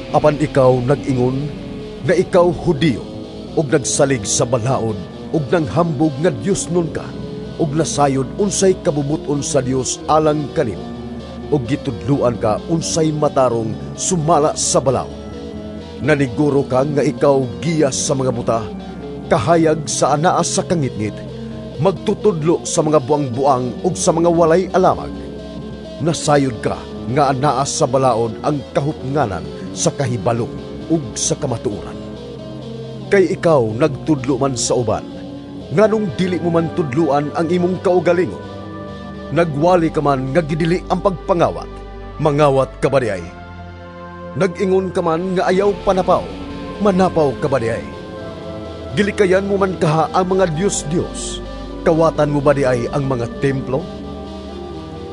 Apan ikaw nag-ingon nga ikaw Hudiyo ug nagsalig sa balaod ug nanghambog nga Dios nun ka ug nasayod unsay kabubuton sa Dios alang kanimo ug gitudluan ka unsay matarong sumala sa balaod. Naniguro ka nga ikaw giyas sa mga buta, kahayag sa anaa sa kangitngit, magtutudlo sa mga buang-buang ug sa mga walay alamag. Nasayod ka nga anaa sa balaod ang kahupnganan sa kahibalo ug sa kamatuoran. Kay ikaw nagtudlo man sa uban, nganong dili mo man tudluan ang imong kaugalingon. Nagwali ka man nga gidili ang pagpangawat, mangawat ka ba diay? Nag-ingon ka man nga ayaw panapaw, manapaw ka ba diay? Gilikayan mo man kaha ang mga Diyos-Diyos, kawatan mo ba diay ang mga templo?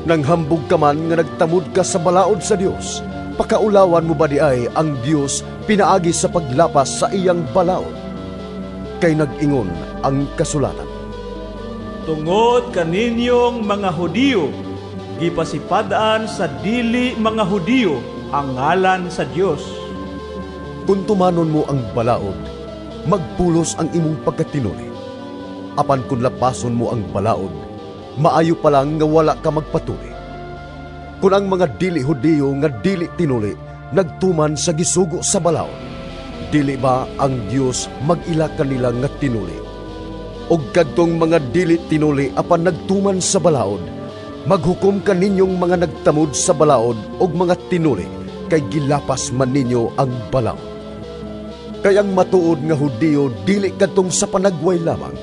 Nanghambog ka man nga nagtamod ka sa balaod sa Dios, pakaulawan mo ba diay ang Dios pinaagi sa paglapas sa iyang balaod? Kay nag-ingon ang kasulatan. Tungod kaninyong mga Hudiyo, gipasipadaan sa dili mga Hudiyo ang ngalan sa Dios. Kung tumanon mo ang balaod, magpulos ang imong pagkatinuli. Apan kung lapason mo ang balaod, maayo pa lang nga wala ka magpatuli. Kung ang mga dili Hudiyo nga dili tinuli, nagtuman sa gisugo sa balaod, dili ba ang Dios mag-ila kanila nga tinuli? Og kadtong mga dili tinuli apan nagtuman sa balaod, maghukom ka ninyong mga nagtamod sa balaod og mga tinuli, kay gilapas man ninyo ang balaod. Kay ang matuod nga Hudiyo dili kadtong sa panagway lamang,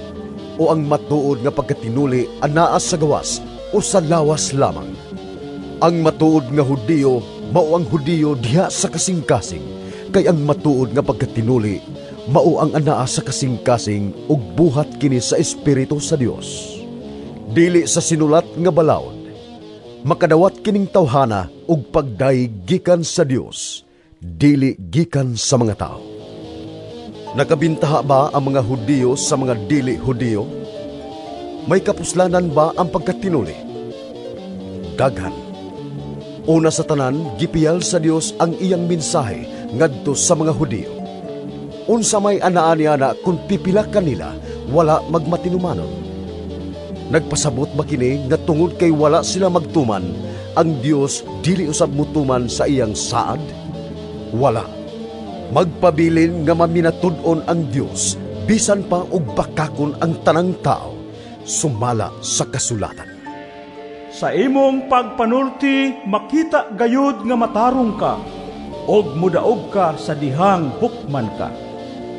o ang matuod nga pagkatinuli anaa sa gawas o sa lawas lamang. Ang matuod nga Hudiyo mao ang Hudiyo diha sa kasing-kasing, kay ang matuod nga pagkatinuli mao ang anaa sa kasing-kasing ug buhat kini sa Espiritu sa Dios. Dili sa sinulat nga balaod, makadawat kining tawhana ug pagday gikan sa Dios, dili gikan sa mga tao. Nakabintaha ba ang mga Hudiyo sa mga dili Hudiyo? May kapuslanan ba ang pagkatinuli? Daghan. Una sa tanan, gipiyal sa Dios ang iyang mensahe ngadto sa mga Hudiyo. Unsa may anaa niya na kung pipila kanila, wala magmatinumanon. Nagpasabot ba kini nga tungod kay wala sila magtuman, ang Dios dili usab mutuman sa iyang saad? Wala. Magpabilin nga maminatud-on ang Dios, bisan pa og bakakon ang tanang tao, sumala sa kasulatan. Sa imong pagpanulti, makita gayud nga matarong ka, og mudaog ka sa dihang hukman ka.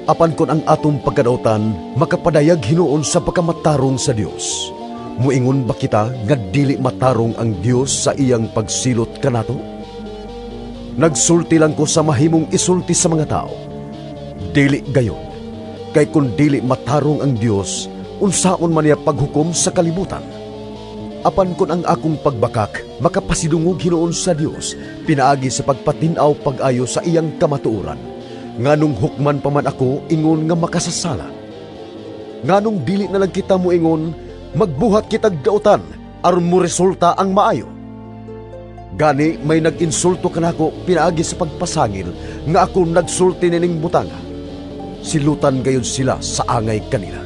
Apan kon ang atong pagkadautan makapadayag hinuon sa pagkamatarong sa Dios, muingon ba kita nga dili matarong ang Dios sa iyang pagsilot kanato? Nagsulti lang ko sa mahimong isulti sa mga tao. Dili gayon, kay kung dili matarong ang Dios, unsaon man niya paghukom sa kalibutan? Apan kon ang akong pagbakak makapasidungog hinuon sa Dios, pinaagi sa pagpatinaw pag-ayo sa iyang kamatuoran, nganong hukman pa man ako ingon nga makasasala. Nganong dili na lang kita mo ingon, magbuhat kitag dautan aron mo resulta ang maayo. Gani may nag-insulto kanako pinaagi sa pagpasangil nga ako nagsulti nining butanga. Silutan gayon sila sa angay kanila.